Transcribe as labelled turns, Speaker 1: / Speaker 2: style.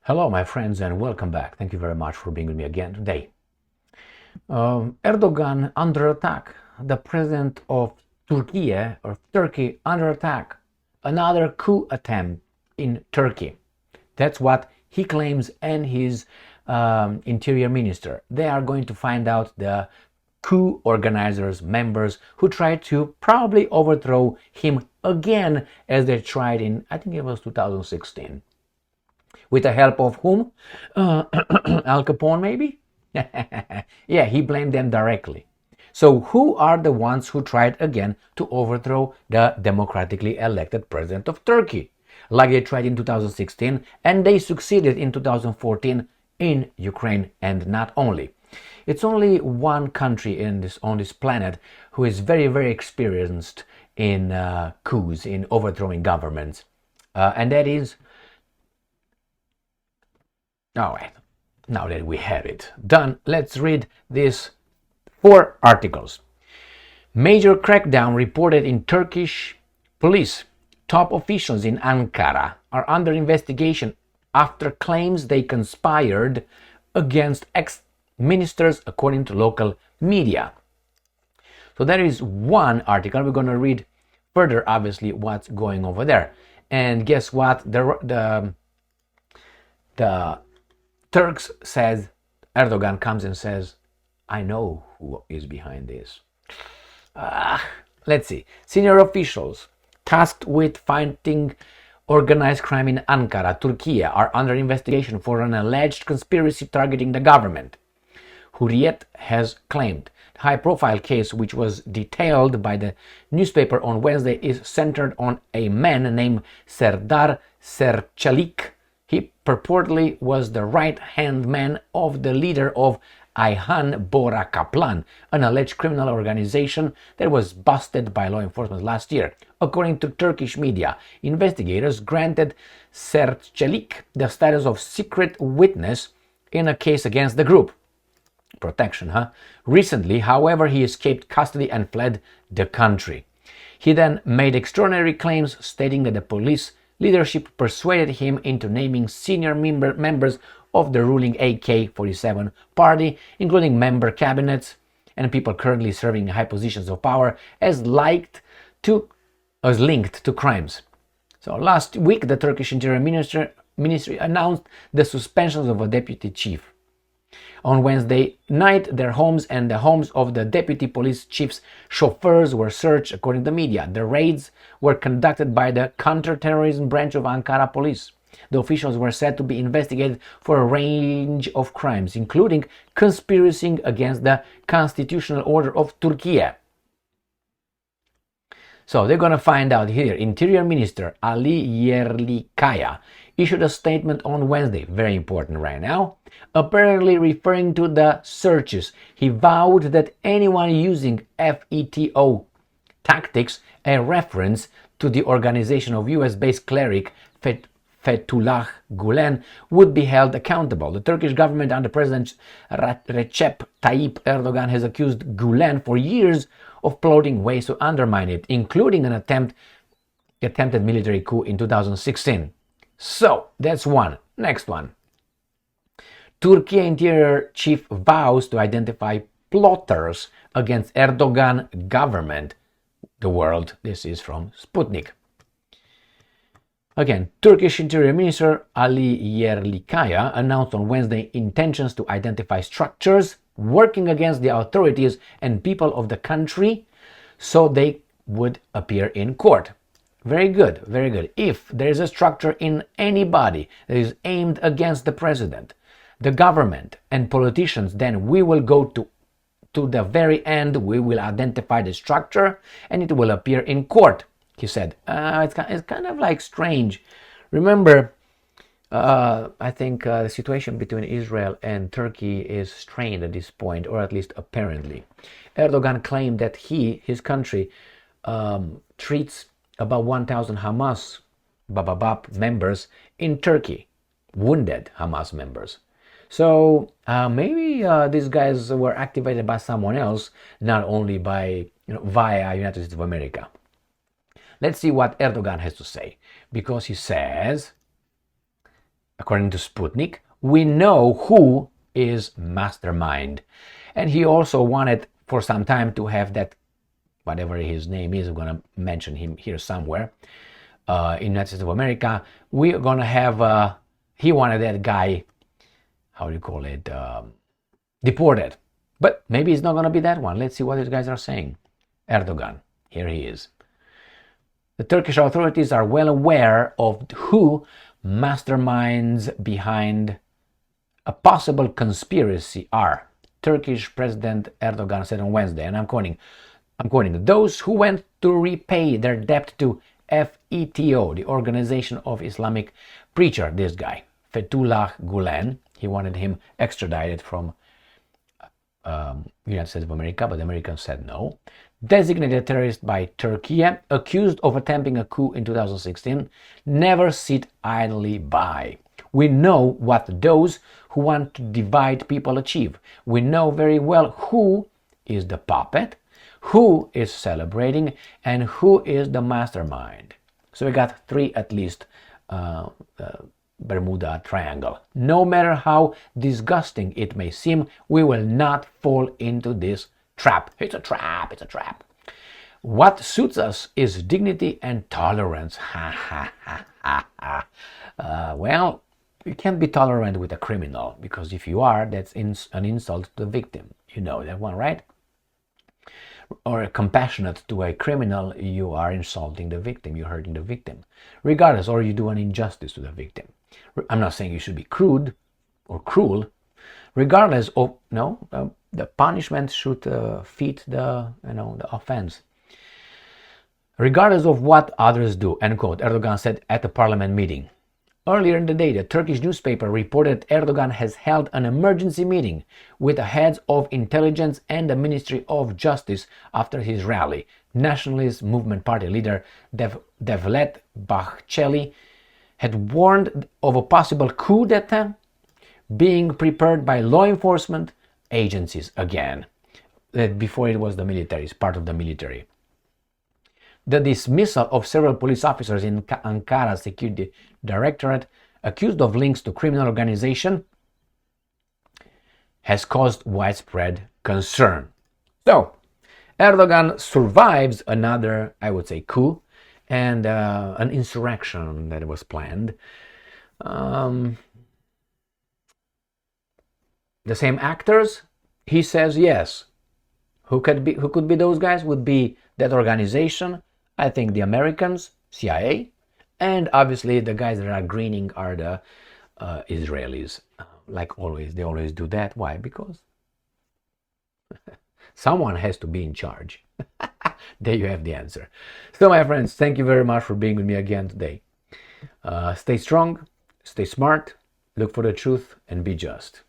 Speaker 1: Hello, my friends, and welcome back. Thank you very much for being with me again today. Erdogan under attack. The president of Turkiye or Turkey under attack. Another coup attempt in Turkey. That's what he claims, and his interior minister. They are going to find out the coup organizers, members who tried to probably overthrow him again, as they tried in, I think it was 2016. With the help of whom? Al Capone, maybe? Yeah, he blamed them directly. So who are the ones who tried again to overthrow the democratically elected president of Turkey? Like they tried in 2016, and they succeeded in 2014 in Ukraine, and not only. It's only one country on this planet who is very, very experienced in coups, in overthrowing governments, and that is. All right, now that we have it done, let's read these 4 articles. Major crackdown reported in Turkish police. Top officials in Ankara are under investigation after claims they conspired against ex-ministers, according to local media. So there is one article. We're going to read further, obviously, what's going over there. And guess what? The Turks says, Erdogan comes and says, I know who is behind this. Let's see. Senior officials tasked with fighting organized crime in Ankara, Turkiye, are under investigation for an alleged conspiracy targeting the government. Hurriyet has claimed. The high-profile case, which was detailed by the newspaper on Wednesday, is centered on a man named Serdar Serçelik. He purportedly was the right-hand man of the leader of Ayhan Bora Kaplan, an alleged criminal organization that was busted by law enforcement last year. According to Turkish media, investigators granted Serçelik the status of secret witness in a case against the group. Protection, huh? Recently, however, he escaped custody and fled the country. He then made extraordinary claims, stating that the police leadership persuaded him into naming senior members of the ruling AK-47 party, including member cabinets and people currently serving high positions of power, as linked to crimes. So last week, the Turkish Interior Ministry announced the suspension of a deputy chief. On Wednesday night, their homes and the homes of the deputy police chief's chauffeurs were searched, according to the media. The raids were conducted by the counter-terrorism branch of Ankara police. The officials were said to be investigated for a range of crimes, including conspiracy against the constitutional order of Turkey. So they're going to find out here. Interior Minister Ali Yerlikaya issued a statement on Wednesday, very important right now, apparently referring to the searches. He vowed that anyone using FETO tactics, a reference to the organization of US-based cleric Fethullah Gulen, would be held accountable. The Turkish government under President Recep Tayyip Erdogan has accused Gulen for years of plotting ways to undermine it, including an attempted military coup in 2016. So, that's one. Next one. Turkey Interior Chief vows to identify plotters against Erdogan government. The world, this is from Sputnik. Again, Turkish Interior Minister Ali Yerlikaya announced on Wednesday intentions to identify structures working against the authorities and people of the country so they would appear in court. Very good, very good. If there is a structure in anybody that is aimed against the president, the government, and politicians, then we will go to the very end. We will identify the structure and it will appear in court, he said. It's kind of like strange. Remember, I think the situation between Israel and Turkey is strained at this point, or at least apparently. Erdogan claimed that his country, treats about 1,000 Hamas members in Turkey, wounded Hamas members. So maybe these guys were activated by someone else, not only by via United States of America. Let's see what Erdogan has to say, because he says according to Sputnik, we know who is mastermind. And he also wanted for some time to have that, whatever his name is, I'm going to mention him here somewhere, in United States of America. We're going to have, he wanted that guy, how do you call it, deported. But maybe it's not going to be that one. Let's see what these guys are saying. Erdogan, here he is. The Turkish authorities are well aware of who masterminds behind a possible conspiracy are, Turkish President Erdogan said on Wednesday, and I'm quoting, those who went to repay their debt to FETO, the Organization of Islamic Preacher, this guy, Fethullah Gulen. He wanted him extradited from United States of America, but the Americans said no. Designated terrorist by Turkiye, accused of attempting a coup in 2016, never sit idly by. We know what those who want to divide people achieve. We know very well who is the puppet, who is celebrating, and who is the mastermind. So we got three at least, Bermuda Triangle. No matter how disgusting it may seem, we will not fall into this trap. It's a trap, it's a trap. What suits us is dignity and tolerance. Ha ha ha ha ha. Well, you can't be tolerant with a criminal, because if you are, that's an insult to the victim. You know that one, right? Or compassionate to a criminal, you are insulting the victim, you're hurting the victim. Regardless, or you do an injustice to the victim. I'm not saying you should be crude or cruel. Regardless of, the punishment should fit the offense. Regardless of what others do, end quote, Erdogan said at a parliament meeting. Earlier in the day, the Turkish newspaper reported Erdogan has held an emergency meeting with the heads of intelligence and the Ministry of Justice after his rally. Nationalist Movement Party leader Devlet Bahçeli had warned of a possible coup d'etat being prepared by law enforcement agencies again. Before it was the military, it's part of the military. The dismissal of several police officers in Ankara Security Directorate accused of links to criminal organization has caused widespread concern. So, Erdogan survives another, I would say, coup and an insurrection that was planned. The same actors, he says yes. Who could be those guys? Would be that organization. I think the Americans, CIA, and obviously the guys that are greening are the Israelis. Like always, they always do that. Why? Because someone has to be in charge. There you have the answer. So my friends, thank you very much for being with me again today. Stay strong, stay smart, look for the truth, and be just.